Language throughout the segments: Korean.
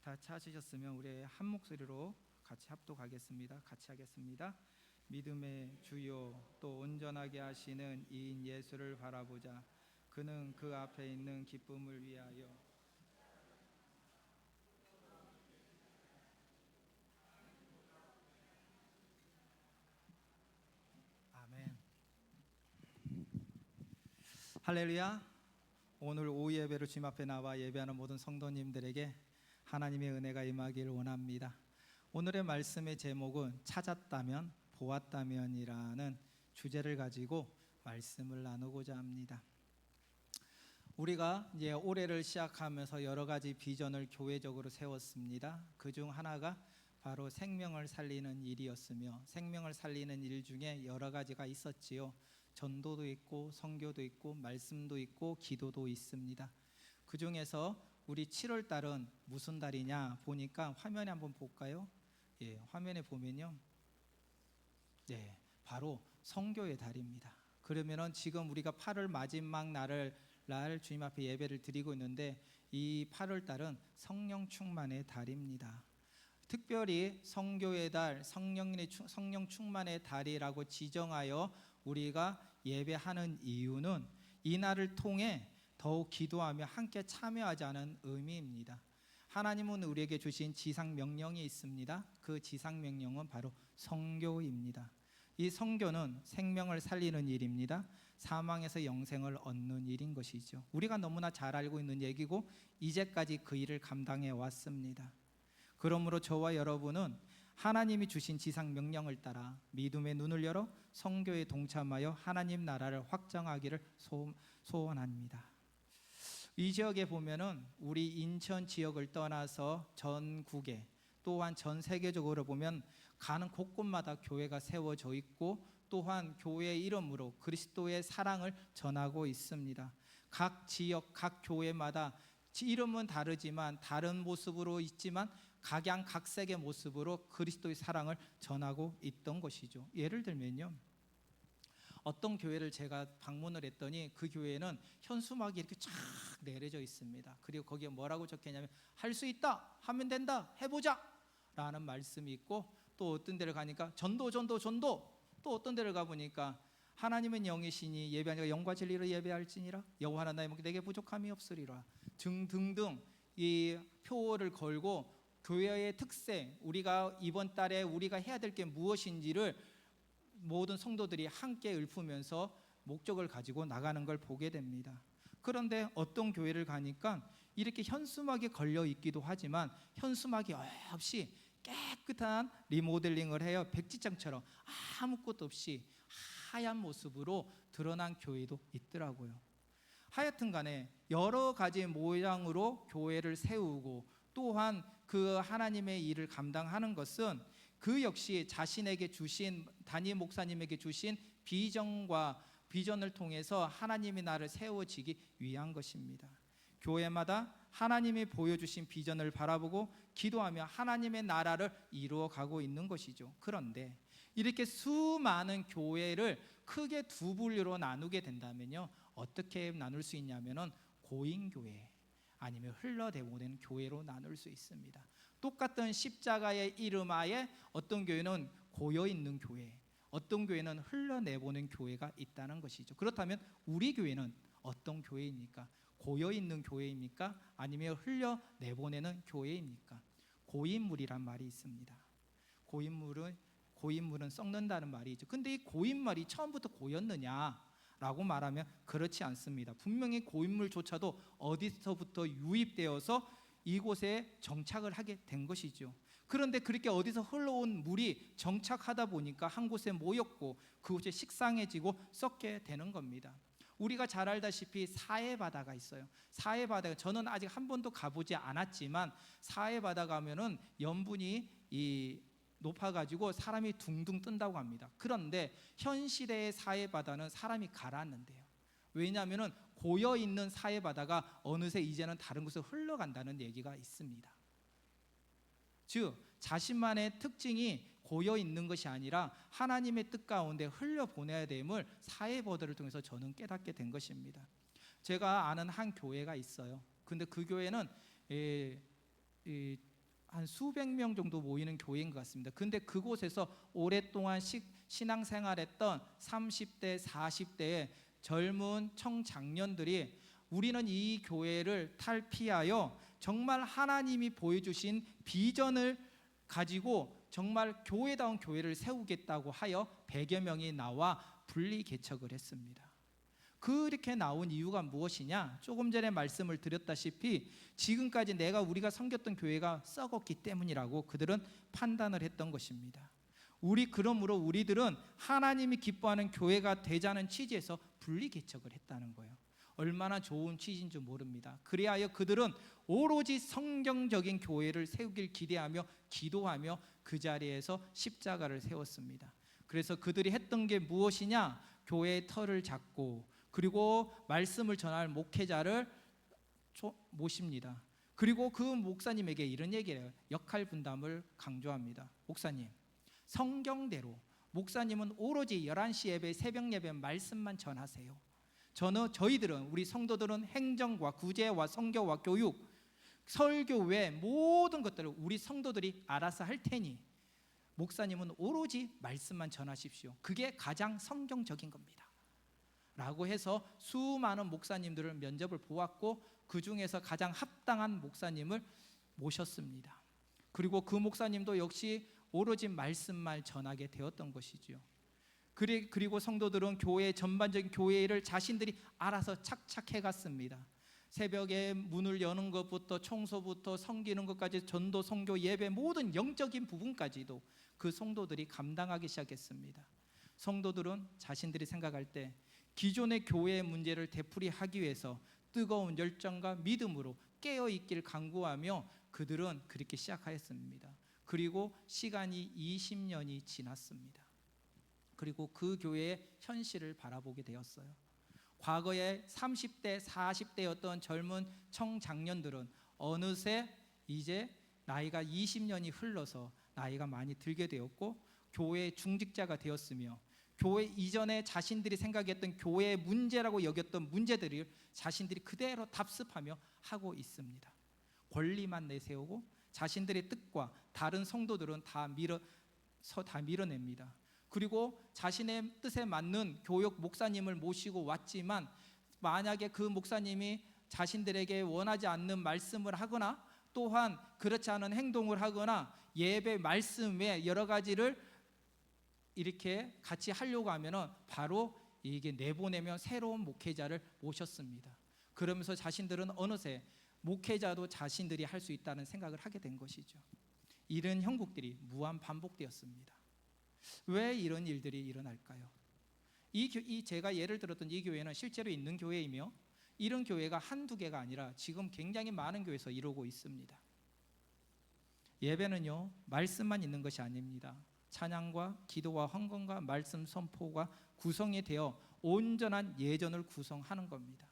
다 찾으셨으면 우리 한 목소리로 같이 합독하겠습니다. 같이 하겠습니다. 믿음의 주요 또 온전하게 하시는 이인 예수를 바라보자. 그는 그 앞에 있는 기쁨을 위하여 아멘. 할렐루야. 오늘 오후 예배로 주님 앞에 나와 예배하는 모든 성도님들에게 하나님의 은혜가 임하기를 원합니다. 오늘의 말씀의 제목은 찾았다면 보았다면이라는 주제를 가지고 말씀을 나누고자 합니다. 우리가 이제 올해를 시작하면서 여러 가지 비전을 교회적으로 세웠습니다. 그중 하나가 바로 생명을 살리는 일이었으며, 생명을 살리는 일 중에 여러 가지가 있었지요. 전도도 있고 선교도 있고 말씀도 있고 기도도 있습니다. 그 중에서 우리 7월 달은 무슨 달이냐 보니까 화면에 한번 볼까요? 예, 화면에 보면요, 네, 바로 선교의 달입니다. 그러면은 지금 우리가 8월 마지막 날 주님 앞에 예배를 드리고 있는데, 이 8월 달은 성령 충만의 달입니다. 특별히 선교의 달, 성령 충만의 달이라고 지정하여 우리가 예배하는 이유는 이 날을 통해 더욱 기도하며 함께 참여하자는 의미입니다. 하나님은 우리에게 주신 지상 명령이 있습니다. 그 지상 명령은 바로 선교입니다. 이 선교는 생명을 살리는 일입니다. 사망에서 영생을 얻는 일인 것이죠. 우리가 너무나 잘 알고 있는 얘기고 이제까지 그 일을 감당해 왔습니다. 그러므로 저와 여러분은 하나님이 주신 지상 명령을 따라 믿음의 눈을 열어 선교에 동참하여 하나님 나라를 확장하기를 소원합니다. 이 지역에 보면은 우리 인천 지역을 떠나서 전국에, 또한 전 세계적으로 보면 가는 곳곳마다 교회가 세워져 있고, 또한 교회의 이름으로 그리스도의 사랑을 전하고 있습니다. 각 지역, 각 교회마다 이름은 다르지만 다른 모습으로 있지만 각양각색의 모습으로 그리스도의 사랑을 전하고 있던 것이죠. 예를 들면요, 어떤 교회를 제가 방문을 했더니 그 교회는 현수막이 이렇게 쫙 내려져 있습니다. 그리고 거기에 뭐라고 적혀있냐면 할 수 있다, 하면 된다, 해보자 라는 말씀이 있고, 또 어떤 데를 가니까 전도, 또 어떤 데를 가보니까 하나님은 영이시니 예배하니까 영과 진리로 예배할지니라, 여호와는 나의 목이 내게 부족함이 없으리라 등등등 이 표어를 걸고 교회의 특색, 우리가 이번 달에 우리가 해야 될 게 무엇인지를 모든 성도들이 함께 읊으면서 목적을 가지고 나가는 걸 보게 됩니다. 그런데 어떤 교회를 가니까 이렇게 현수막이 걸려 있기도 하지만 현수막이 없이 깨끗한 리모델링을 해요. 백지장처럼 아무것도 없이 하얀 모습으로 드러난 교회도 있더라고요. 하여튼 간에 여러 가지 모양으로 교회를 세우고, 또한 그 하나님의 일을 감당하는 것은 그 역시 자신에게 주신, 담임 목사님에게 주신 비전을 통해서 하나님의 나라를 세워지기 위한 것입니다. 교회마다 하나님이 보여주신 비전을 바라보고 기도하며 하나님의 나라를 이루어가고 있는 것이죠. 그런데 이렇게 수많은 교회를 크게 두 분류로 나누게 된다면요, 어떻게 나눌 수 있냐면은 고인교회 아니면 흘러내보내는 교회로 나눌 수 있습니다. 똑같은 십자가의 이름 하에 어떤 교회는 고여있는 교회, 어떤 교회는 흘러내보낸 교회가 있다는 것이죠. 그렇다면 우리 교회는 어떤 교회입니까? 고여있는 교회입니까? 아니면 흘려내보내는 교회입니까? 고인물이란 말이 있습니다. 고인물은 썩는다는 말이 있죠. 근데 이 고인물이 처음부터 고였느냐 라고 말하면 그렇지 않습니다. 분명히 고인물조차도 어디서부터 유입되어서 이곳에 정착을 하게 된 것이죠. 그런데 그렇게 어디서 흘러온 물이 정착하다 보니까 한 곳에 모였고 그곳에 식상해지고 썩게 되는 겁니다. 우리가 잘 알다시피 사해바다가 있어요. 사해바다, 저는 아직 한 번도 가보지 않았지만 사해바다 가면은 염분이 높아가지고 사람이 둥둥 뜬다고 합니다. 그런데 현 시대의 사해바다는 사람이 가라앉는데요. 왜냐하면 고여있는 사해바다가 어느새 이제는 다른 곳으로 흘러간다는 얘기가 있습니다. 즉 자신만의 특징이 고여있는 것이 아니라 하나님의 뜻 가운데 흘려보내야 됨을 사해바다를 통해서 저는 깨닫게 된 것입니다. 제가 아는 한 교회가 있어요. 근데 그 교회는 한 수백 명 정도 모이는 교회인 것 같습니다. 근데 그곳에서 오랫동안 신앙생활했던 30대, 40대의 젊은 청장년들이 우리는 이 교회를 탈피하여 정말 하나님이 보여주신 비전을 가지고 정말 교회다운 교회를 세우겠다고 하여 100여 명이 나와 분리 개척을 했습니다. 그렇게 나온 이유가 무엇이냐? 조금 전에 말씀을 드렸다시피 지금까지 우리가 섬겼던 교회가 썩었기 때문이라고 그들은 판단을 했던 것입니다. 그러므로 우리들은 하나님이 기뻐하는 교회가 되자는 취지에서 분리 개척을 했다는 거예요. 얼마나 좋은 취지인 줄 모릅니다. 그리하여 그들은 오로지 성경적인 교회를 세우길 기대하며 기도하며 그 자리에서 십자가를 세웠습니다. 그래서 그들이 했던 게 무엇이냐? 교회의 터를 잡고 그리고 말씀을 전할 목회자를 모십니다. 그리고 그 목사님에게 이런 얘기를 해요. 역할 분담을 강조합니다. 목사님, 성경대로 목사님은 오로지 11시 예배, 새벽 예배 말씀만 전하세요. 저희들은, 우리 성도들은 행정과 구제와 선교와 교육, 설교 외 모든 것들을 우리 성도들이 알아서 할 테니 목사님은 오로지 말씀만 전하십시오. 그게 가장 성경적인 겁니다 라고 해서 수많은 목사님들을 면접을 보았고 그 중에서 가장 합당한 목사님을 모셨습니다. 그리고 그 목사님도 역시 오로지 말씀만 전하게 되었던 것이지요. 그리고 성도들은 교회 전반적인 교회를 자신들이 알아서 착착해 갔습니다. 새벽에 문을 여는 것부터 청소부터 섬기는 것까지 전도, 선교, 예배 모든 영적인 부분까지도 그 성도들이 감당하기 시작했습니다. 성도들은 자신들이 생각할 때 기존의 교회의 문제를 되풀이하기 위해서 뜨거운 열정과 믿음으로 깨어있길 간구하며 그들은 그렇게 시작하였습니다. 그리고 시간이 20년이 지났습니다. 그리고 그 교회의 현실을 바라보게 되었어요. 과거에 30대, 40대였던 젊은 청장년들은 어느새 이제 나이가 20년이 흘러서 나이가 많이 들게 되었고 교회의 중직자가 되었으며 교회 이전에 자신들이 생각했던 교회의 문제라고 여겼던 문제들을 자신들이 그대로 답습하며 하고 있습니다. 권리만 내세우고 자신들의 뜻과 다른 성도들은 다 밀어냅니다. 그리고 자신의 뜻에 맞는 교역 목사님을 모시고 왔지만 만약에 그 목사님이 자신들에게 원하지 않는 말씀을 하거나 또한 그렇지 않은 행동을 하거나 예배 말씀 외 여러 가지를 이렇게 같이 하려고 하면 바로 이게 내보내며 새로운 목회자를 모셨습니다. 그러면서 자신들은 어느새 목회자도 자신들이 할 수 있다는 생각을 하게 된 것이죠. 이런 형국들이 무한 반복되었습니다. 왜 이런 일들이 일어날까요? 제가 예를 들었던 이 교회는 실제로 있는 교회이며 이런 교회가 한두 개가 아니라 지금 굉장히 많은 교회에서 이루고 있습니다. 예배는요, 말씀만 있는 것이 아닙니다. 찬양과 기도와 헌금과 말씀 선포가 구성이 되어 온전한 예전을 구성하는 겁니다.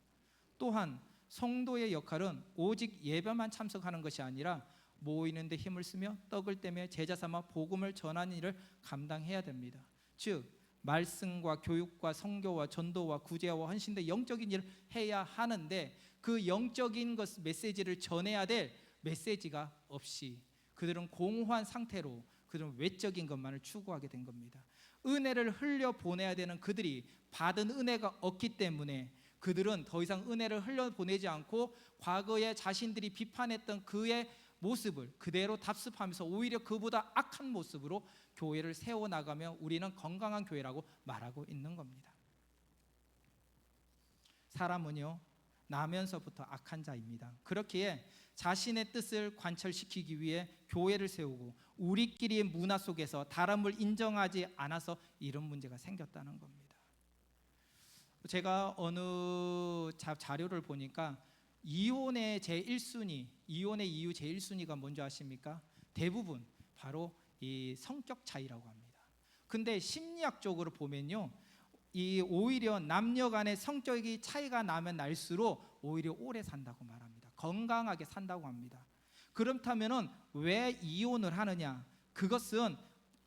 또한 성도의 역할은 오직 예배만 참석하는 것이 아니라 모이는 데 힘을 쓰며 떡을 떼며 제자 삼아 복음을 전하는 일을 감당해야 됩니다. 즉 말씀과 교육과 선교와 전도와 구제와 헌신 등 영적인 일을 해야 하는데 그 영적인 메시지를 전해야 될 메시지가 없이 그들은 공허한 상태로 그들은 외적인 것만을 추구하게 된 겁니다. 은혜를 흘려보내야 되는 그들이 받은 은혜가 없기 때문에 그들은 더 이상 은혜를 흘려보내지 않고 과거에 자신들이 비판했던 그의 모습을 그대로 답습하면서 오히려 그보다 악한 모습으로 교회를 세워나가며 우리는 건강한 교회라고 말하고 있는 겁니다. 사람은요, 나면서부터 악한 자입니다. 그렇기에 자신의 뜻을 관철시키기 위해 교회를 세우고 우리끼리의 문화 속에서 다름을 인정하지 않아서 이런 문제가 생겼다는 겁니다. 제가 어느 자료를 보니까 이혼의 제1순위, 이혼의 이유 제1순위가 뭔지 아십니까? 대부분 바로 이 성격 차이라고 합니다. 근데 심리학적으로 보면요, 이 오히려 남녀 간의 성격이 차이가 나면 날수록 오히려 오래 산다고 말합니다. 건강하게 산다고 합니다. 그렇다면은 왜 이혼을 하느냐? 그것은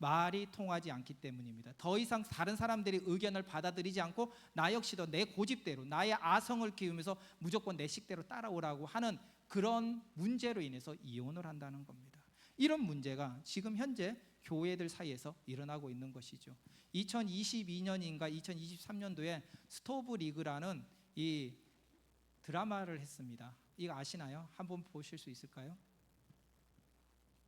말이 통하지 않기 때문입니다. 더 이상 다른 사람들의 의견을 받아들이지 않고 나 역시도 내 고집대로 나의 아성을 키우면서 무조건 내 식대로 따라오라고 하는 그런 문제로 인해서 이혼을 한다는 겁니다. 이런 문제가 지금 현재 교회들 사이에서 일어나고 있는 것이죠. 2022년인가 2023년도에 스토브 리그라는 이 드라마를 했습니다. 이거 아시나요? 한번 보실 수 있을까요?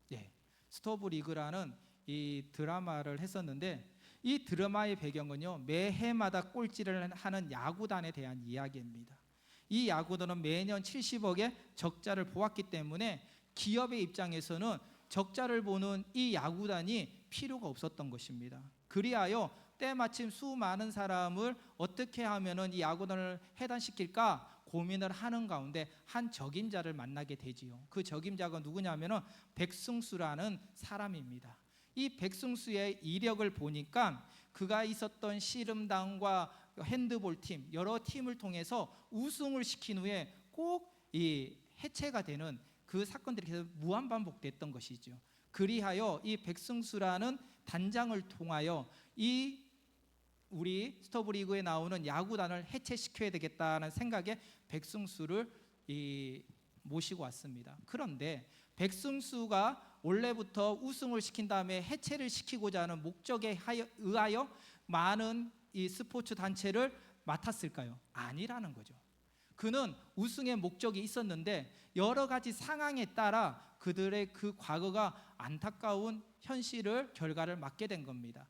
네, 스토브 리그라는 이 드라마를 했었는데, 이 드라마의 배경은요, 매해마다 꼴찌를 하는 야구단에 대한 이야기입니다. 이 야구단은 매년 70억의 적자를 보았기 때문에 기업의 입장에서는 적자를 보는 이 야구단이 필요가 없었던 것입니다. 그리하여 때마침 수많은 사람을 어떻게 하면 이 야구단을 해단시킬까 고민을 하는 가운데 한 적임자를 만나게 되지요. 그 적임자가 누구냐면 백승수라는 사람입니다. 이 백승수의 이력을 보니까 그가 있었던 씨름단과 핸드볼 팀, 여러 팀을 통해서 우승을 시킨 후에 꼭 이 해체가 되는 그 사건들이 계속 무한반복됐던 것이죠. 그리하여 이 백승수라는 단장을 통하여 이 우리 스토브리그에 나오는 야구단을 해체시켜야 되겠다는 생각에 백승수를 모시고 왔습니다. 그런데 백승수가 원래부터 우승을 시킨 다음에 해체를 시키고자 하는 목적에 의하여 많은 이 스포츠 단체를 맡았을까요? 아니라는 거죠. 그는 우승의 목적이 있었는데 여러 가지 상황에 따라 그들의 그 과거가 안타까운 현실을 결과를 맞게 된 겁니다.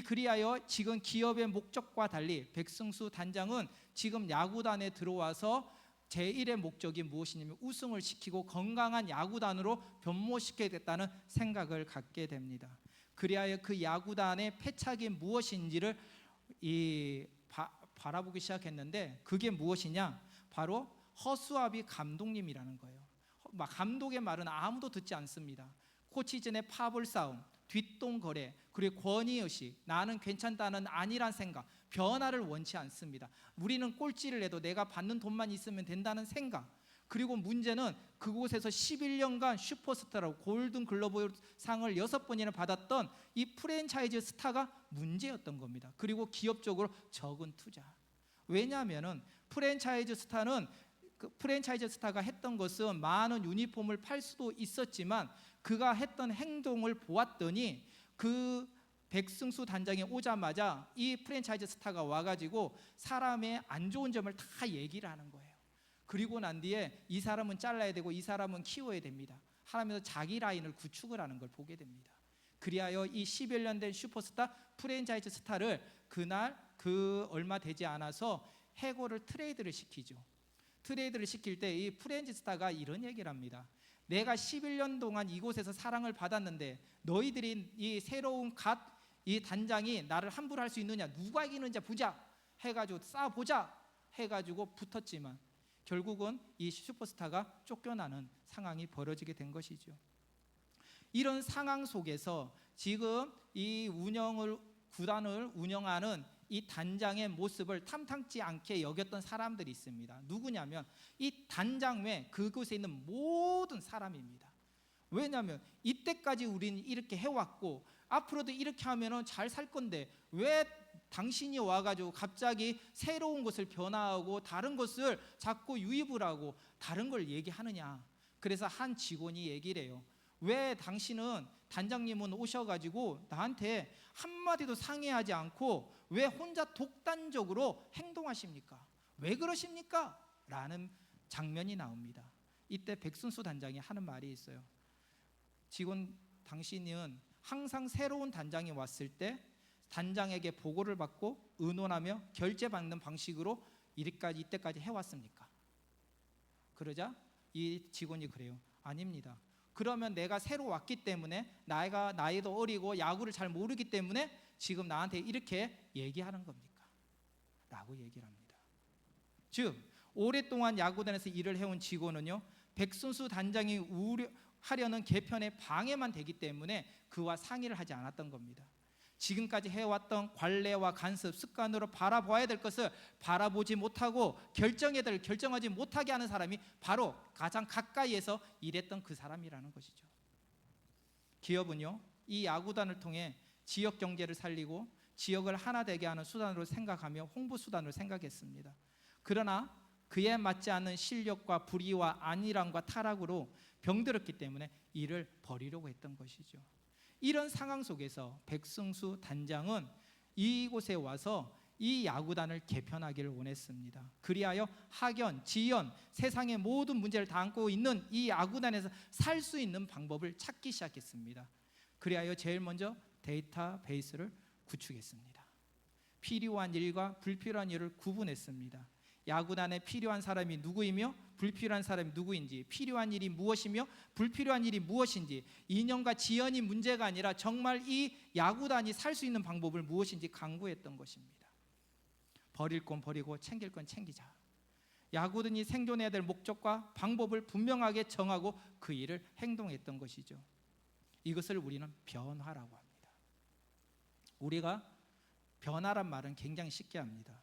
그리하여 지금 기업의 목적과 달리 백승수 단장은 지금 야구단에 들어와서 제1의 목적이 무엇이냐면 우승을 시키고 건강한 야구단으로 변모시키겠다는 생각을 갖게 됩니다. 그리하여 그 야구단의 패착이 무엇인지를 바라보기 시작했는데, 그게 무엇이냐? 바로 허수아비 감독님이라는 거예요. 감독의 말은 아무도 듣지 않습니다. 코치진의 파벌 싸움, 뒷돈거래, 그리고 권위의식, 나는 괜찮다는 아니란 생각, 변화를 원치 않습니다. 우리는 꼴찌를 해도 내가 받는 돈만 있으면 된다는 생각. 그리고 문제는 그곳에서 11년간 슈퍼스타라고 골든글러브 상을 6번이나 받았던 이 프랜차이즈 스타가 문제였던 겁니다. 그리고 기업적으로 적은 투자. 왜냐하면 프랜차이즈 스타가 했던 것은 많은 유니폼을 팔 수도 있었지만 그가 했던 행동을 보았더니 그 백승수 단장이 오자마자 이 프랜차이즈 스타가 와가지고 사람의 안 좋은 점을 다 얘기를 하는 거예요. 그리고 난 뒤에 이 사람은 잘라야 되고 이 사람은 키워야 됩니다 하면서 자기 라인을 구축을 하는 걸 보게 됩니다. 그리하여 이 10여 년 된 슈퍼스타 프랜차이즈 스타를 그날 얼마 되지 않아서 해고를 트레이드를 시키죠. 트레이드를 시킬 때 이 프랜차이즈 스타가 이런 얘기를 합니다. 내가 11년 동안 이곳에서 사랑을 받았는데 너희들이 이 새로운 이 단장이 나를 함부로 할 수 있느냐, 누가 이기는지 보자 해가지고 싸보자 해가지고 붙었지만 결국은 이 슈퍼스타가 쫓겨나는 상황이 벌어지게 된 것이죠. 이런 상황 속에서 지금 이 구단을 운영하는 이 단장의 모습을 탐탁지 않게 여겼던 사람들이 있습니다. 누구냐면 이 단장 외 그곳에 있는 모든 사람입니다. 왜냐하면 이때까지 우리는 이렇게 해왔고 앞으로도 이렇게 하면 잘 살 건데 왜 당신이 와가지고 갑자기 새로운 것을 변화하고 다른 것을 자꾸 유입을 하고 다른 걸 얘기하느냐. 그래서 한 직원이 얘기를 해요. 왜 당신은 단장님은 오셔가지고 나한테 한마디도 상의하지 않고 왜 혼자 독단적으로 행동하십니까? 왜 그러십니까? 라는 장면이 나옵니다. 이때 백순수 단장이 하는 말이 있어요. 직원, 당신은 항상 새로운 단장이 왔을 때 단장에게 보고를 받고 의논하며 결제받는 방식으로 이때까지 해왔습니까? 그러자 이 직원이 그래요. 아닙니다. 그러면 내가 새로 왔기 때문에 나이도 어리고 야구를 잘 모르기 때문에 지금 나한테 이렇게 얘기하는 겁니까? 라고 얘기를 합니다. 즉 오랫동안 야구단에서 일을 해온 직원은요, 백순수 단장이 하려는 개편에 방해만 되기 때문에 그와 상의를 하지 않았던 겁니다. 지금까지 해왔던 관례와 간섭, 습관으로 바라봐야 될 것을 바라보지 못하고 결정하지 못하게 하는 사람이 바로 가장 가까이에서 일했던 그 사람이라는 것이죠. 기업은요, 이 야구단을 통해 지역 경제를 살리고 지역을 하나 되게 하는 수단으로 생각하며 홍보 수단으로 생각했습니다. 그러나 그에 맞지 않는 실력과 불의와 안일함과 타락으로 병들었기 때문에 이를 버리려고 했던 것이죠. 이런 상황 속에서 백승수 단장은 이곳에 와서 이 야구단을 개편하기를 원했습니다. 그리하여 학연, 지연, 세상의 모든 문제를 다 안고 있는 이 야구단에서 살 수 있는 방법을 찾기 시작했습니다. 그리하여 제일 먼저 데이터베이스를 구축했습니다. 필요한 일과 불필요한 일을 구분했습니다. 야구단에 필요한 사람이 누구이며 불필요한 사람이 누구인지, 필요한 일이 무엇이며 불필요한 일이 무엇인지, 인연과 지연이 문제가 아니라 정말 이 야구단이 살 수 있는 방법을 무엇인지 강구했던 것입니다. 버릴 건 버리고 챙길 건 챙기자. 야구단이 생존해야 될 목적과 방법을 분명하게 정하고 그 일을 행동했던 것이죠. 이것을 우리는 변화라고 합니다. 우리가 변화란 말은 굉장히 쉽게 합니다.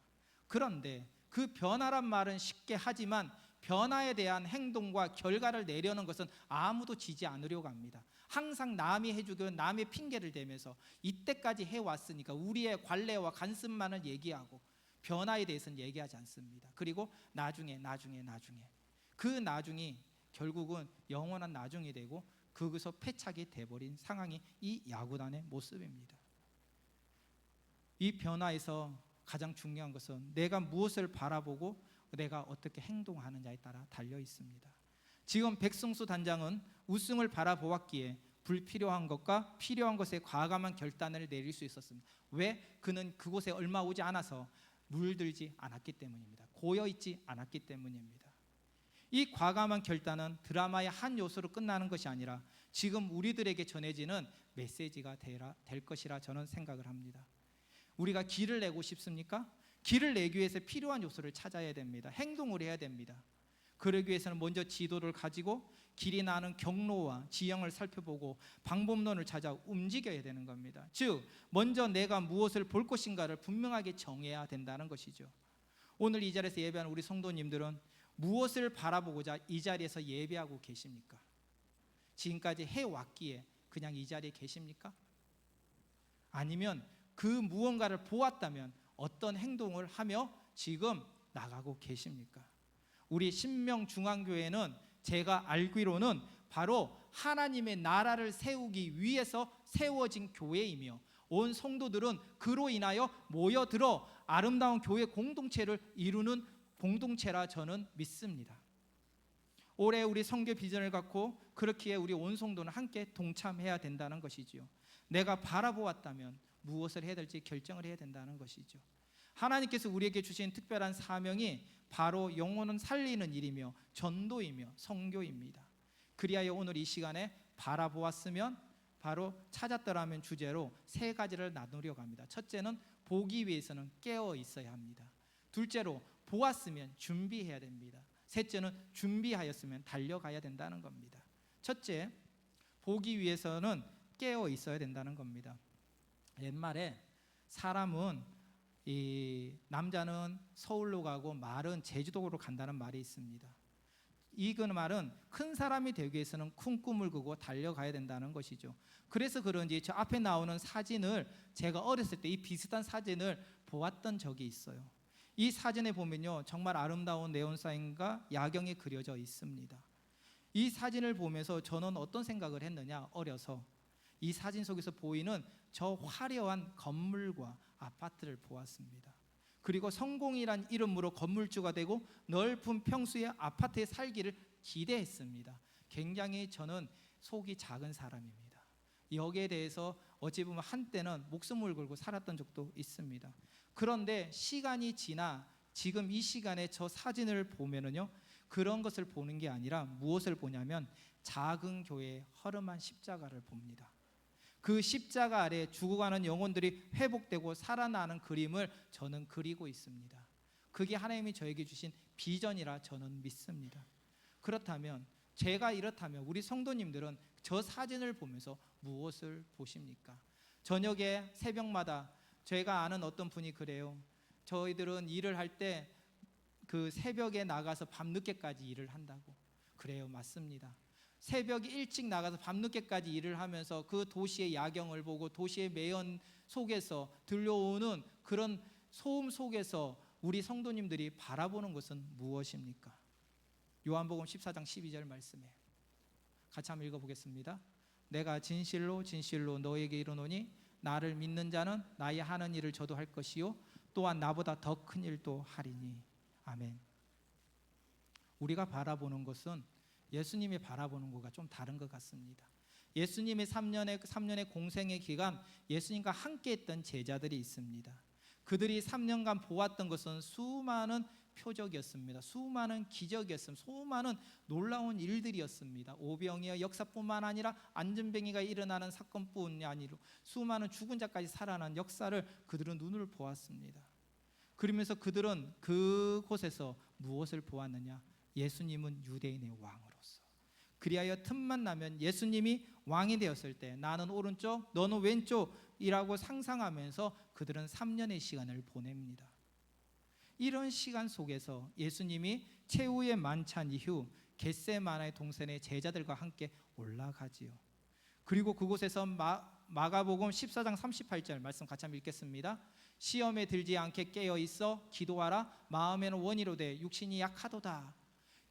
그런데 그 변화란 말은 쉽게 하지만 변화에 대한 행동과 결과를 내려는 것은 아무도 지지 않으려고 합니다. 항상 남이 해주고 남의 핑계를 대면서 이때까지 해왔으니까 우리의 관례와 간섭만을 얘기하고 변화에 대해서는 얘기하지 않습니다. 그리고 나중에 그 나중이 결국은 영원한 나중이 되고 거기서 패착이 돼버린 상황이 이 야구단의 모습입니다. 이 변화에서 가장 중요한 것은 내가 무엇을 바라보고 내가 어떻게 행동하느냐에 따라 달려 있습니다. 지금 백승수 단장은 우승을 바라보았기에 불필요한 것과 필요한 것에 과감한 결단을 내릴 수 있었습니다. 왜? 그는 그곳에 얼마 오지 않아서 물들지 않았기 때문입니다. 고여있지 않았기 때문입니다. 이 과감한 결단은 드라마의 한 요소로 끝나는 것이 아니라 지금 우리들에게 전해지는 메시지가 될 것이라 저는 생각을 합니다. 우리가 길을 내고 싶습니까? 길을 내기 위해서 필요한 요소를 찾아야 됩니다. 행동을 해야 됩니다. 그러기 위해서는 먼저 지도를 가지고 길이 나는 경로와 지형을 살펴보고 방법론을 찾아 움직여야 되는 겁니다. 즉 먼저 내가 무엇을 볼 것인가를 분명하게 정해야 된다는 것이죠. 오늘 이 자리에서 예배하는 우리 성도님들은 무엇을 바라보고자 이 자리에서 예배하고 계십니까? 지금까지 해왔기에 그냥 이 자리에 계십니까? 아니면 그 무언가를 보았다면 어떤 행동을 하며 지금 나가고 계십니까? 우리 신명중앙교회는 제가 알기로는 바로 하나님의 나라를 세우기 위해서 세워진 교회이며 온 성도들은 그로 인하여 모여들어 아름다운 교회 공동체를 이루는 공동체라 저는 믿습니다. 올해 우리 선교 비전을 갖고 그렇기에 우리 온 성도는 함께 동참해야 된다는 것이지요. 내가 바라보았다면 무엇을 해야 될지 결정을 해야 된다는 것이죠. 하나님께서 우리에게 주신 특별한 사명이 바로 영혼을 살리는 일이며 전도이며 선교입니다. 그리하여 오늘 이 시간에 바라보았으면 바로 찾았더라면 주제로 세 가지를 나누려고 합니다. 첫째는 보기 위해서는 깨어 있어야 합니다. 둘째로 보았으면 준비해야 됩니다. 셋째는 준비하였으면 달려가야 된다는 겁니다. 첫째, 보기 위해서는 깨어 있어야 된다는 겁니다. 옛말에 사람은 이 남자는 서울로 가고 말은 제주도로 간다는 말이 있습니다. 이 말은 큰 사람이 되기 위해서는 큰 꿈을 꾸고 달려가야 된다는 것이죠. 그래서 그런지 저 앞에 나오는 사진을 제가 어렸을 때 이 비슷한 사진을 보았던 적이 있어요. 이 사진에 보면요 정말 아름다운 네온사인과 야경이 그려져 있습니다. 이 사진을 보면서 저는 어떤 생각을 했느냐, 어려서 이 사진 속에서 보이는 저 화려한 건물과 아파트를 보았습니다. 그리고 성공이란 이름으로 건물주가 되고 넓은 평수의 아파트에 살기를 기대했습니다. 굉장히 저는 속이 작은 사람입니다. 여기에 대해서 어찌 보면 한때는 목숨을 걸고 살았던 적도 있습니다. 그런데 시간이 지나 지금 이 시간에 저 사진을 보면은요 그런 것을 보는 게 아니라 무엇을 보냐면 작은 교회의 허름한 십자가를 봅니다. 그 십자가 아래 죽어가는 영혼들이 회복되고 살아나는 그림을 저는 그리고 있습니다. 그게 하나님이 저에게 주신 비전이라 저는 믿습니다. 그렇다면 제가 이렇다면 우리 성도님들은 저 사진을 보면서 무엇을 보십니까? 저녁에 새벽마다 제가 아는 어떤 분이 그래요. 저희들은 일을 할 때 그 새벽에 나가서 밤늦게까지 일을 한다고. 그래요, 맞습니다. 새벽에 일찍 나가서 밤늦게까지 일을 하면서 그 도시의 야경을 보고 도시의 매연 속에서 들려오는 그런 소음 속에서 우리 성도님들이 바라보는 것은 무엇입니까? 요한복음 14장 12절 말씀에 같이 한번 읽어보겠습니다. 내가 진실로 진실로 너에게 이르노니 나를 믿는 자는 나의 하는 일을 저도 할 것이요 또한 나보다 더 큰 일도 하리니. 아멘. 우리가 바라보는 것은 예수님이 바라보는 것과 좀 다른 것 같습니다. 예수님의 3년의 공생의 기간 예수님과 함께 했던 제자들이 있습니다. 그들이 3년간 보았던 것은 수많은 표적이었습니다. 수많은 기적이었습니다. 수많은 놀라운 일들이었습니다. 오병이어 역사뿐만 아니라 안전뱅이가 일어나는 사건뿐이 아니라 수많은 죽은 자까지 살아난 역사를 그들은 눈을 보았습니다. 그러면서 그들은 그곳에서 무엇을 보았느냐? 예수님은 유대인의 왕으로서, 그리하여 틈만 나면 예수님이 왕이 되었을 때 나는 오른쪽 너는 왼쪽이라고 상상하면서 그들은 3년의 시간을 보냅니다. 이런 시간 속에서 예수님이 최후의 만찬 이후 겟세마네 동산에 제자들과 함께 올라가지요. 그리고 그곳에서 마가복음 14장 38절 말씀 같이 한번 읽겠습니다. 시험에 들지 않게 깨어 있어 기도하라. 마음에는 원이로되 육신이 약하도다.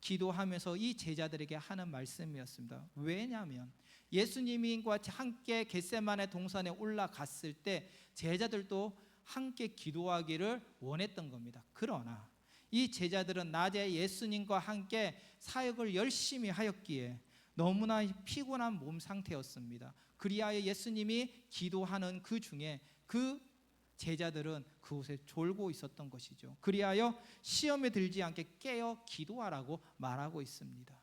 기도하면서 이 제자들에게 하는 말씀이었습니다. 왜냐하면 예수님과 함께 겟세마네 동산에 올라갔을 때 제자들도 함께 기도하기를 원했던 겁니다. 그러나 이 제자들은 낮에 예수님과 함께 사역을 열심히 하였기에 너무나 피곤한 몸 상태였습니다. 그리하여 예수님이 기도하는 그 중에 그 제자들은 그곳에 졸고 있었던 것이죠. 그리하여 시험에 들지 않게 깨어 기도하라고 말하고 있습니다.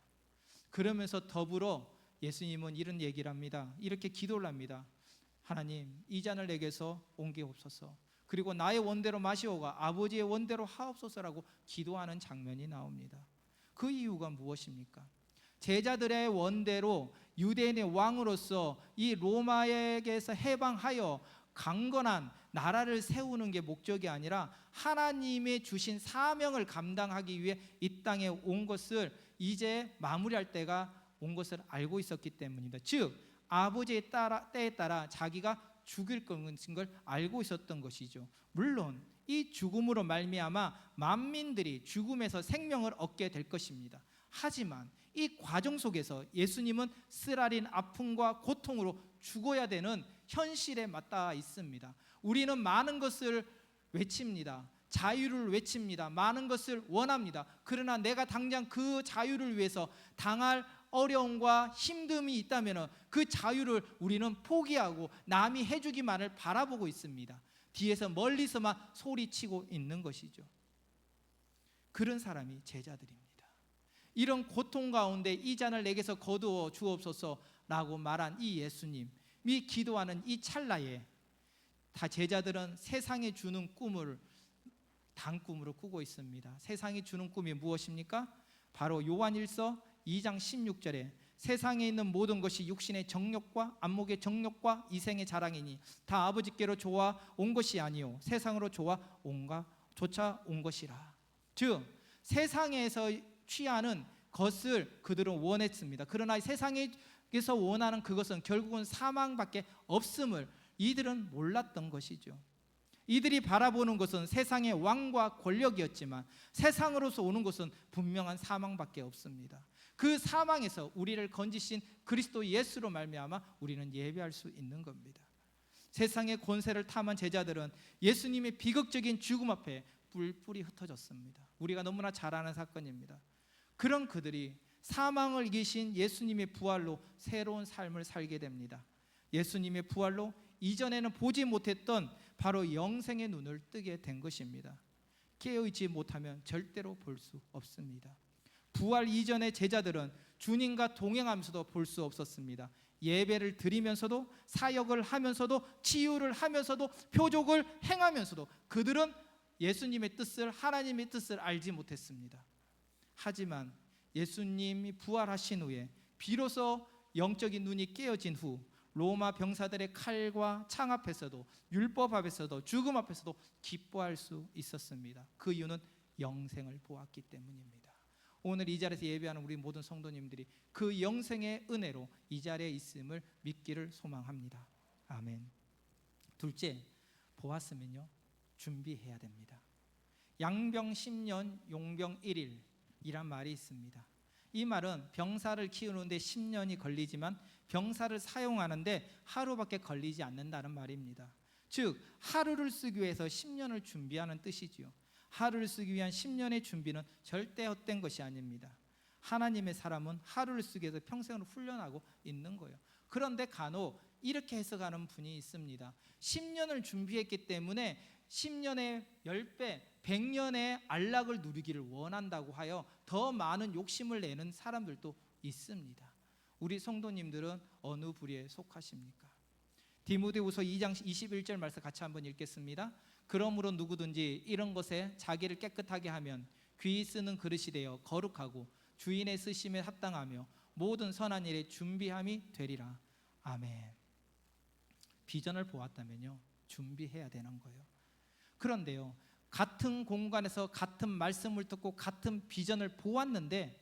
그러면서 더불어 예수님은 이런 얘기를 합니다. 이렇게 기도를 합니다. 하나님, 이 잔을 내게서 옮기옵소서. 그리고 나의 원대로 마시오가 아버지의 원대로 하옵소서라고 기도하는 장면이 나옵니다. 그 이유가 무엇입니까? 제자들의 원대로 유대인의 왕으로서 이 로마에게서 해방하여 강건한 나라를 세우는 게 목적이 아니라 하나님의 주신 사명을 감당하기 위해 이 땅에 온 것을 이제 마무리할 때가 온 것을 알고 있었기 때문입니다. 즉 아버지의 때에 따라 자기가 죽일 것인 걸 알고 있었던 것이죠. 물론 이 죽음으로 말미암아 만민들이 죽음에서 생명을 얻게 될 것입니다. 하지만 이 과정 속에서 예수님은 쓰라린 아픔과 고통으로 죽어야 되는 현실에 맞닿아 있습니다. 우리는 많은 것을 외칩니다. 자유를 외칩니다. 많은 것을 원합니다. 그러나 내가 당장 그 자유를 위해서 당할 어려움과 힘듦이 있다면 그 자유를 우리는 포기하고 남이 해주기만을 바라보고 있습니다. 뒤에서 멀리서만 소리치고 있는 것이죠. 그런 사람이 제자들입니다. 이런 고통 가운데 이 잔을 내게서 거두어 주옵소서라고 말한 이 예수님이 기도하는 이 찰나에 다 제자들은 세상에 주는 꿈을 단꿈으로 꾸고 있습니다. 세상이 주는 꿈이 무엇입니까? 바로 요한일서 2장 16절에 세상에 있는 모든 것이 육신의 정욕과 안목의 정욕과 이생의 자랑이니 다 아버지께로 좋아 온 것이 아니요 세상으로 쫓아 온 것이라. 즉 세상에서 취하는 것을 그들은 원했습니다. 그러나 세상에서 원하는 그것은 결국은 사망밖에 없음을 이들은 몰랐던 것이죠. 이들이 바라보는 것은 세상의 왕과 권력이었지만 세상으로서 오는 것은 분명한 사망밖에 없습니다. 그 사망에서 우리를 건지신 그리스도 예수로 말미암아 우리는 예배할 수 있는 겁니다. 세상의 권세를 탐한 제자들은 예수님의 비극적인 죽음 앞에 뿔뿔이 흩어졌습니다. 우리가 너무나 잘 아는 사건입니다. 그런 그들이 사망을 이기신 예수님의 부활로 새로운 삶을 살게 됩니다. 예수님의 부활로 이전에는 보지 못했던 바로 영생의 눈을 뜨게 된 것입니다. 깨어있지 못하면 절대로 볼 수 없습니다. 부활 이전의 제자들은 주님과 동행하면서도 볼 수 없었습니다. 예배를 드리면서도 사역을 하면서도 치유를 하면서도 표적을 행하면서도 그들은 예수님의 뜻을 하나님의 뜻을 알지 못했습니다. 하지만 예수님이 부활하신 후에 비로소 영적인 눈이 깨어진 후 로마 병사들의 칼과 창 앞에서도 율법 앞에서도 죽음 앞에서도 기뻐할 수 있었습니다. 그 이유는 영생을 보았기 때문입니다. 오늘 이 자리에서 예배하는 우리 모든 성도님들이 그 영생의 은혜로 이 자리에 있음을 믿기를 소망합니다. 아멘. 둘째, 보았으면요 준비해야 됩니다. 양병 10년 용병 1일이란 말이 있습니다. 이 말은 병사를 키우는데 10년이 걸리지만 병사를 사용하는데 하루밖에 걸리지 않는다는 말입니다. 즉 하루를 쓰기 위해서 10년을 준비하는 뜻이지요. 하루를 쓰기 위한 10년의 준비는 절대 헛된 것이 아닙니다. 하나님의 사람은 하루를 쓰기 위해서 평생을 훈련하고 있는 거예요. 그런데 간혹 이렇게 해석하는 분이 있습니다. 10년을 준비했기 때문에 10년의 10배, 100년의 안락을 누리기를 원한다고 하여 더 많은 욕심을 내는 사람들도 있습니다. 우리 성도님들은 어느 부류에 속하십니까? 디모데후서 2장 21절 말씀 같이 한번 읽겠습니다. 그러므로 누구든지 이런 것에 자기를 깨끗하게 하면 귀히 쓰는 그릇이 되어 거룩하고 주인의 쓰심에 합당하며 모든 선한 일에 준비함이 되리라. 아멘. 비전을 보았다면요, 준비해야 되는 거예요. 그런데요, 같은 공간에서 같은 말씀을 듣고 같은 비전을 보았는데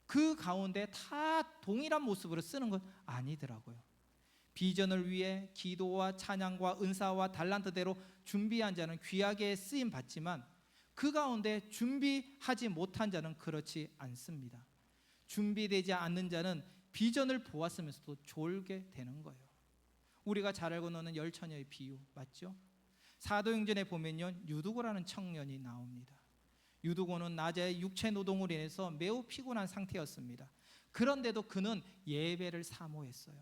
그 가운데 다 동일한 모습으로 쓰는 건 아니더라고요. 비전을 위해 기도와 찬양과 은사와 달란트대로 준비한 자는 귀하게 쓰임 받지만 그 가운데 준비하지 못한 자는 그렇지 않습니다. 준비되지 않는 자는 비전을 보았으면서도 졸게 되는 거예요. 우리가 잘 알고 노는 열처녀의 비유 맞죠? 사도행전에 보면요, 유두고라는 청년이 나옵니다. 유두고는 낮에 육체 노동으로 인해서 매우 피곤한 상태였습니다. 그런데도 그는 예배를 사모했어요.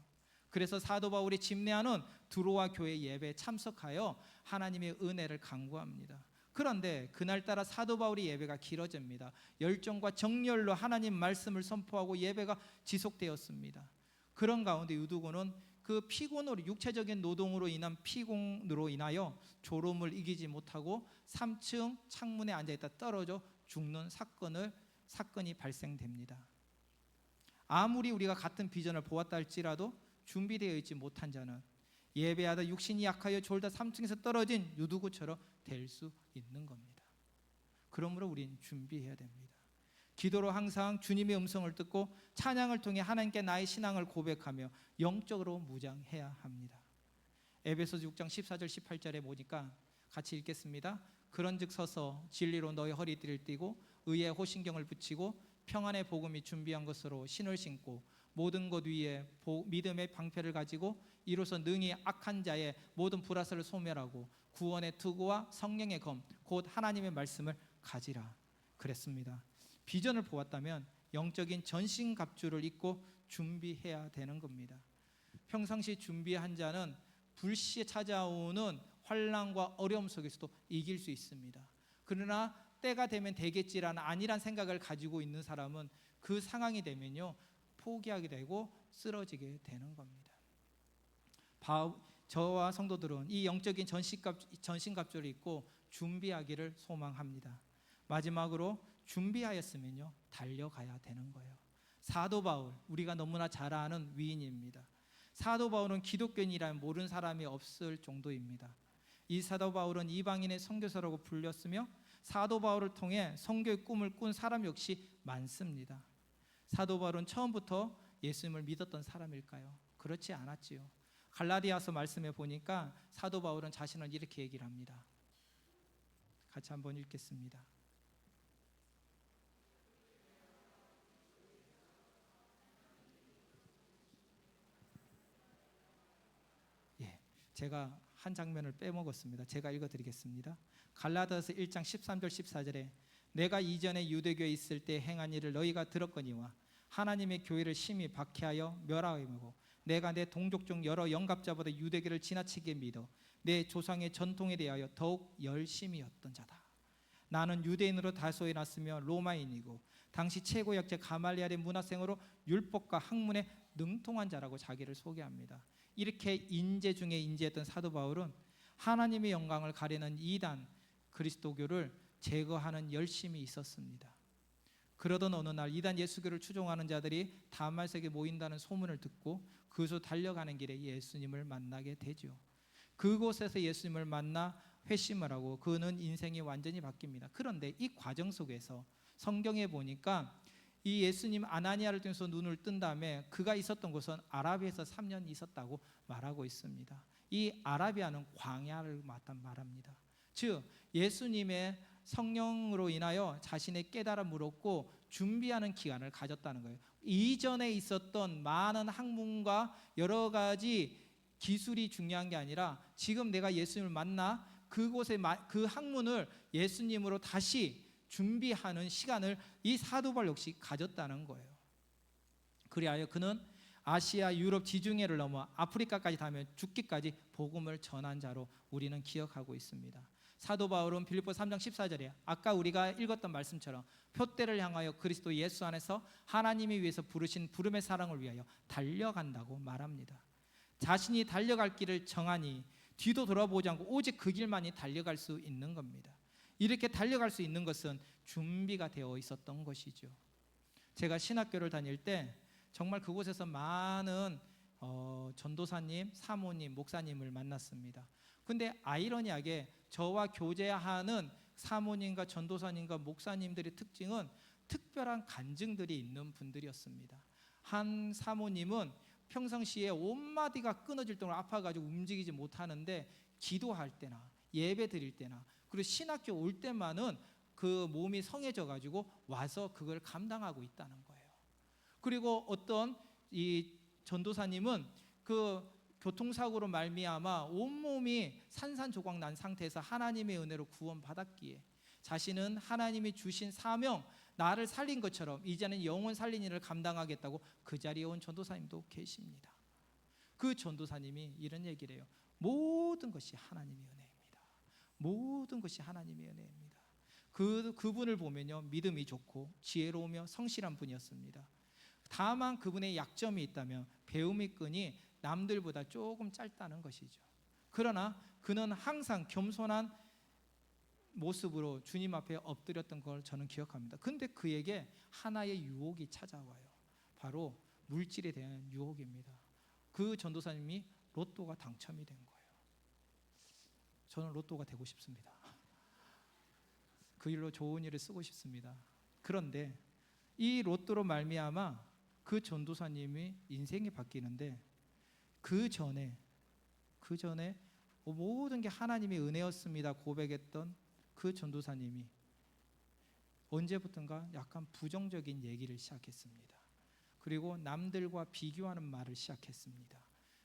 그래서 사도 바울이 집례하는 두로와 교회 예배에 참석하여 하나님의 은혜를 간구합니다. 그런데 그날따라 사도 바울의 예배가 길어집니다. 열정과 정열로 하나님 말씀을 선포하고 예배가 지속되었습니다. 그런 가운데 유두고는 그 피곤으로, 육체적인 노동으로 인한 피곤으로 인하여 졸음을 이기지 못하고 3층 창문에 앉아있다 떨어져 죽는 사건이 발생됩니다. 아무리 우리가 같은 비전을 보았다 할지라도 준비되어 있지 못한 자는 예배하다 육신이 약하여 졸다 3층에서 떨어진 유두고처럼 될 수 있는 겁니다. 그러므로 우리는 준비해야 됩니다. 기도로 항상 주님의 음성을 듣고 찬양을 통해 하나님께 나의 신앙을 고백하며 영적으로 무장해야 합니다. 에베소서 6장 14절 18절에 보니까 같이 읽겠습니다. 그런즉 서서 진리로 너희 허리띠를 띠고 의의 호신경을 붙이고 평안의 복음이 준비한 것으로 신을 신고 모든 것 위에 믿음의 방패를 가지고 이로써 능히 악한 자의 모든 불화살을 소멸하고 구원의 투구와 성령의 검 곧 하나님의 말씀을 가지라 그랬습니다. 비전을 보았다면 영적인 전신갑주를 입고 준비해야 되는 겁니다. 평상시 준비한 자는 불시에 찾아오는 환난과 어려움 속에서도 이길 수 있습니다. 그러나 때가 되면 되겠지라는 안일한 생각을 가지고 있는 사람은 그 상황이 되면요, 포기하게 되고 쓰러지게 되는 겁니다. 저와 성도들은 이 영적인 전신갑주를 입고 준비하기를 소망합니다. 마지막으로 준비하였으면요, 달려가야 되는 거예요. 사도 바울, 우리가 너무나 잘 아는 위인입니다. 사도 바울은 기독교인이라면 모르는 사람이 없을 정도입니다. 이 사도 바울은 이방인의 선교사라고 불렸으며 사도 바울을 통해 선교의 꿈을 꾼 사람 역시 많습니다. 사도 바울은 처음부터 예수님을 믿었던 사람일까요? 그렇지 않았지요. 갈라디아서 말씀에 보니까 사도 바울은 자신을 이렇게 얘기를 합니다. 같이 한번 읽겠습니다. 제가 한 장면을 빼먹었습니다. 제가 읽어드리겠습니다. 갈라디아서 1장 13절 14절에 내가 이전에 유대교에 있을 때 행한 일을 너희가 들었거니와 하나님의 교회를 심히 박해하여 멸하고 내가 내 동족 중 여러 영갑자보다 유대교를 지나치게 믿어 내 조상의 전통에 대하여 더욱 열심이었던 자다. 나는 유대인으로 다소에 났으며 로마인이고 당시 최고 약제 가말리엘의 문화생으로 율법과 학문에 능통한 자라고 자기를 소개합니다. 이렇게 인재 중에 인재했던 사도 바울은 하나님의 영광을 가리는 이단 그리스도교를 제거하는 열심이 있었습니다. 그러던 어느 날 이단 예수교를 추종하는 자들이 다말섹에 모인다는 소문을 듣고 그곳으로 달려가는 길에 예수님을 만나게 되죠. 그곳에서 예수님을 만나 회심을 하고 그는 인생이 완전히 바뀝니다. 그런데 이 과정 속에서 성경에 보니까 이 예수님 아나니아를 통해서 눈을 뜬 다음에 그가 있었던 곳은 아라비아에서 3년 있었다고 말하고 있습니다. 이 아라비아는 광야를 말합니다. 즉 예수님의 성령으로 인하여 자신의 깨달음을 얻고 준비하는 기간을 가졌다는 거예요. 이전에 있었던 많은 학문과 여러 가지 기술이 중요한 게 아니라 지금 내가 예수님을 만나 그곳에 그 학문을 예수님으로 다시 준비하는 시간을 이 사도 바울 역시 가졌다는 거예요. 그리하여 그는 아시아, 유럽 지중해를 넘어 아프리카까지 닿으며 죽기까지 복음을 전한 자로 우리는 기억하고 있습니다. 사도 바울은 빌립보 3장 14절에 아까 우리가 읽었던 말씀처럼 표대를 향하여 그리스도 예수 안에서 하나님이 위해서 부르신 부름의 사랑을 위하여 달려간다고 말합니다. 자신이 달려갈 길을 정하니 뒤도 돌아보지 않고 오직 그 길만이 달려갈 수 있는 겁니다. 이렇게 달려갈 수 있는 것은 준비가 되어 있었던 것이죠. 제가 신학교를 다닐 때 정말 그곳에서 많은 전도사님, 사모님, 목사님을 만났습니다. 근데 아이러니하게 저와 교제하는 사모님과 전도사님과 목사님들의 특징은 특별한 간증들이 있는 분들이었습니다. 한 사모님은 평상시에 온마디가 끊어질 정도로 아파가지고 움직이지 못하는데 기도할 때나 예배 드릴 때나 그리고 신학교 올 때만은 그 몸이 성해져가지고 와서 그걸 감당하고 있다는 거예요. 그리고 어떤 이 전도사님은 그 교통사고로 말미암아 온몸이 산산조각 난 상태에서 하나님의 은혜로 구원받았기에 자신은 하나님이 주신 사명, 나를 살린 것처럼 이제는 영혼 살린 일을 감당하겠다고 그 자리에 온 전도사님도 계십니다. 그 전도사님이 이런 얘기를 해요. 모든 것이 하나님의 은혜입니다. 모든 것이 하나님의 은혜입니다. 그분을 보면요, 믿음이 좋고 지혜로우며 성실한 분이었습니다. 다만 그분의 약점이 있다면 배움의 끈이 남들보다 조금 짧다는 것이죠. 그러나 그는 항상 겸손한 모습으로 주님 앞에 엎드렸던 걸 저는 기억합니다. 근데 그에게 하나의 유혹이 찾아와요. 바로 물질에 대한 유혹입니다. 그 전도사님이 로또가 당첨이 된 거예요. 저는 로또가 되고 싶습니다. 그 일로 좋은 일을 쓰고 싶습니다. 그런데 이 로또로 말미암아 그 전도사님이 인생이 바뀌는데 그 전에 모든 게 하나님의 은혜였습니다 고백했던 그 전도사님이 언제부턴가 약간 부정적인 얘기를 시작했습니다. 그리고 남들과 비교하는 말을 시작했습니다.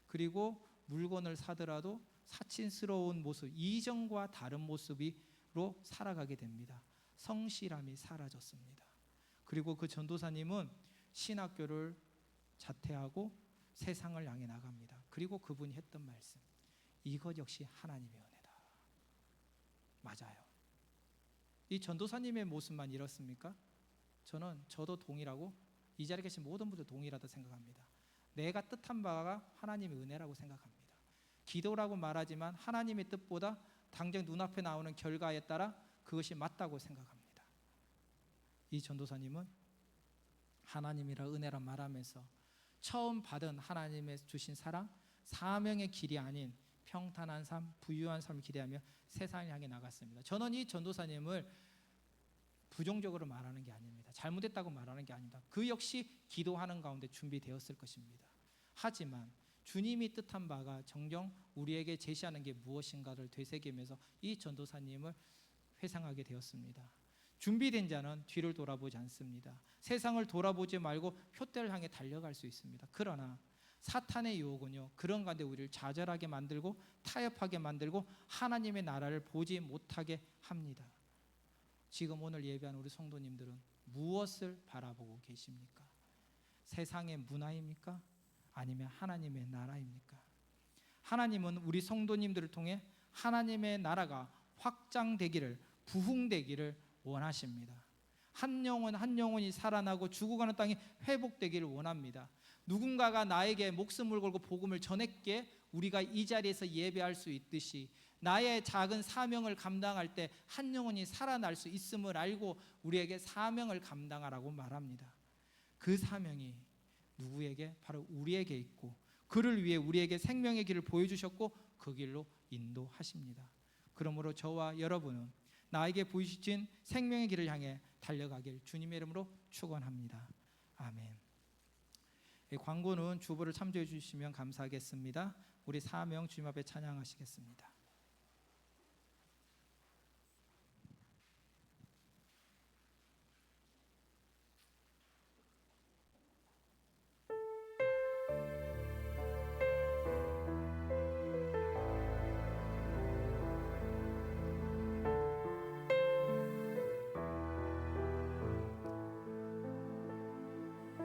그리고 물건을 사더라도 사친스러운 모습, 이전과 다른 모습으로 살아가게 됩니다. 성실함이 사라졌습니다. 그리고 그 전도사님은 신학교를 자퇴하고 세상을 향해 나갑니다. 그리고 그분이 했던 말씀, 이것 역시 하나님의 은혜다. 맞아요. 이 전도사님의 모습만 이렇습니까? 저도 동일하고 이 자리에 계신 모든 분들 동일하다 생각합니다. 내가 뜻한 바가 하나님의 은혜라고 생각합니다. 기도라고 말하지만 하나님의 뜻보다 당장 눈앞에 나오는 결과에 따라 그것이 맞다고 생각합니다. 이 전도사님은 하나님이라 은혜라 말하면서 처음 받은 하나님의 주신 사랑, 사명의 길이 아닌 평탄한 삶, 부유한 삶을 기대하며 세상을 향해 나갔습니다. 저는 이 전도사님을 부정적으로 말하는 게 아닙니다. 잘못했다고 말하는 게 아닙니다. 그 역시 기도하는 가운데 준비되었을 것입니다. 하지만 주님이 뜻한 바가 정녕 우리에게 제시하는 게 무엇인가를 되새기면서 이 전도사님을 회상하게 되었습니다. 준비된 자는 뒤를 돌아보지 않습니다. 세상을 돌아보지 말고 표대를 향해 달려갈 수 있습니다. 그러나 사탄의 유혹은요, 그런 가운데 우리를 좌절하게 만들고 타협하게 만들고 하나님의 나라를 보지 못하게 합니다. 지금 오늘 예배한 우리 성도님들은 무엇을 바라보고 계십니까? 세상의 문화입니까? 아니면 하나님의 나라입니까? 하나님은 우리 성도님들을 통해 하나님의 나라가 확장되기를, 부흥되기를 원하십니다. 한 영혼 한 영혼이 살아나고 죽어가는 땅이 회복되기를 원합니다. 누군가가 나에게 목숨을 걸고 복음을 전했기에 우리가 이 자리에서 예배할 수 있듯이 나의 작은 사명을 감당할 때 한 영혼이 살아날 수 있음을 알고 우리에게 사명을 감당하라고 말합니다. 그 사명이 누구에게? 바로 우리에게 있고 그를 위해 우리에게 생명의 길을 보여주셨고 그 길로 인도하십니다. 그러므로 저와 여러분은 나에게 보이신 생명의 길을 향해 달려가길 주님의 이름으로 축원합니다. 아멘. 광고는 주보를 참조해 주시면 감사하겠습니다. 우리 사명 주님 앞에 찬양하시겠습니다.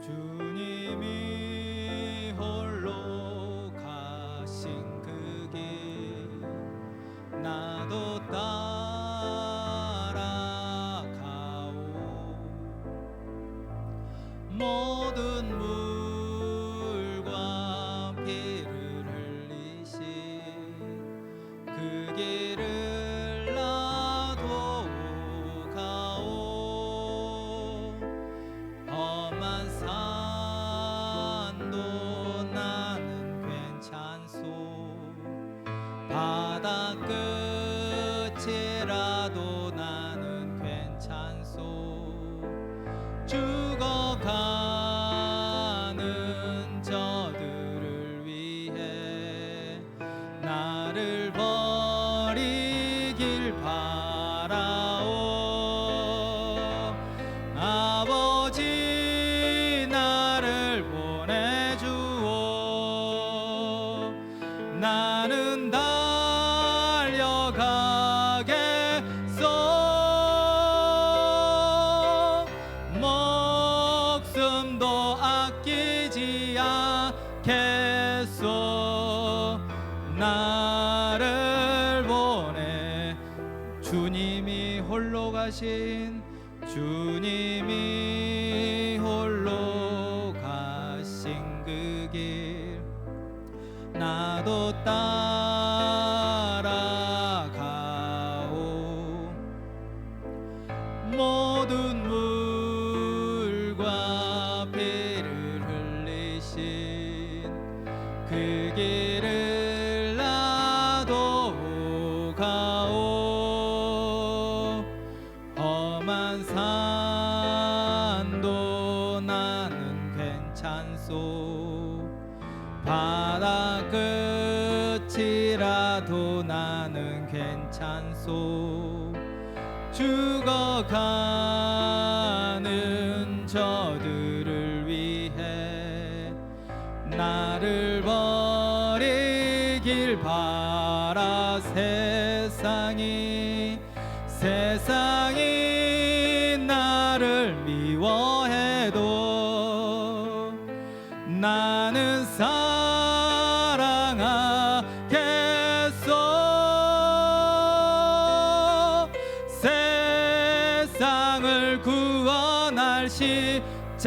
주님이 홀로 가신 그 길 나도 따라가오. 모든 물과 피를 흘리신 그 길을 나도 가오. 험한 산도 나는 괜찮소. 바다 끝이라도 나는 괜찮소. 죽어가는 저들을 위해 나를 버리길 바라오. 아버지 나를 보내주오. 나는 달려가겠소. 목숨도 아끼지 않겠소. 나를 보내. 주님이 홀로 가신 주님이 홀로 가신 그 길 나도 따라가오. 모든 물과 피를 흘리신 그 길을 나도 가오. 험한 산도 나는 괜찮소. 바다 끝이라도 나는 괜찮소. 죽어가는 저들을 위해 나를 버리길 바라. 세상이 나를 미워해도 나는 사랑하겠소. 세상을 구원할 십자가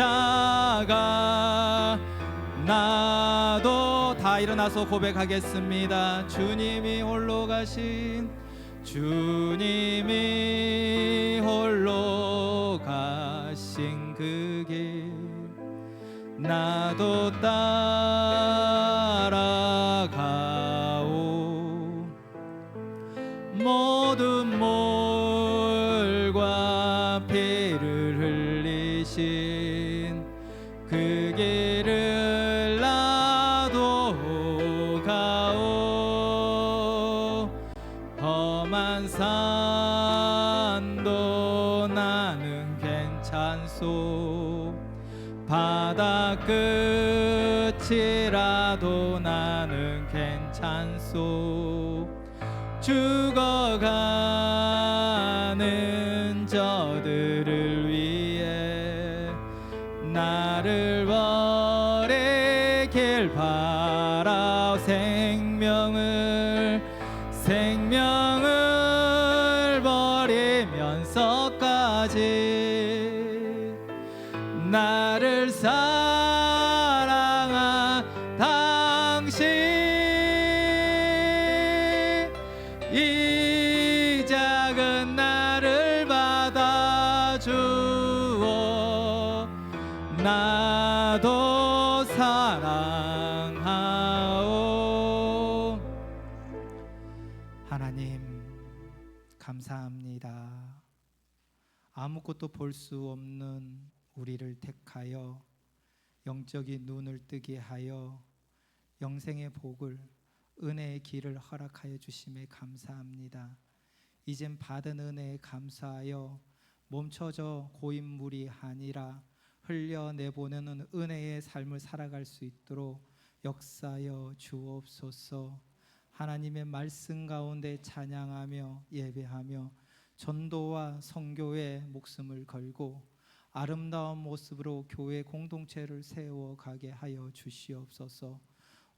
나도 다 일어나서 고백하겠습니다. 주님이 홀로 가신 주님이 홀로 가신 그 길 나도 따라가오. 모든 물과 피를 흘리신 그 길을 나도 가오. 험한 산도 나는 괜찮소. 바다 끝이라도 나는 괜찮소. 죽어가는 저들을 위해 나를 버리길 바라. 생명을 버리면서까지 나를 사랑한 당신 이 작은 나를 받아주어. 나도 사랑하오. 하나님 감사합니다. 아무것도 볼 수 없는 우리를 택하여 영적인 눈을 뜨게 하여 영생의 복을, 은혜의 길을 허락하여 주심에 감사합니다. 이젠 받은 은혜에 감사하여 멈춰져 고인물이 아니라 흘려내보내는 은혜의 삶을 살아갈 수 있도록 역사하여 주옵소서. 하나님의 말씀 가운데 찬양하며 예배하며 전도와 선교에 목숨을 걸고 아름다운 모습으로 교회 공동체를 세워가게 하여 주시옵소서.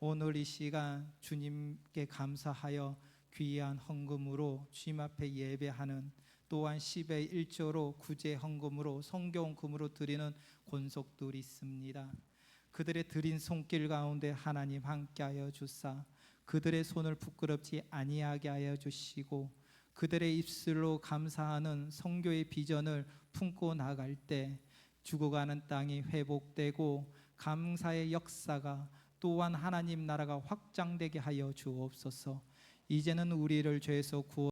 오늘 이 시간 주님께 감사하여 귀한 헌금으로 주님 앞에 예배하는, 또한 10의 1조로 구제 헌금으로 성경금으로 드리는 권속들이 있습니다. 그들의 드린 손길 가운데 하나님 함께하여 주사 그들의 손을 부끄럽지 아니하게 하여 주시고, 그들의 입술로 감사하는 선교의 비전을 품고 나갈 때 죽어가는 땅이 회복되고 감사의 역사가, 또한 하나님 나라가 확장되게 하여 주옵소서. 이제는 우리를 죄에서 구원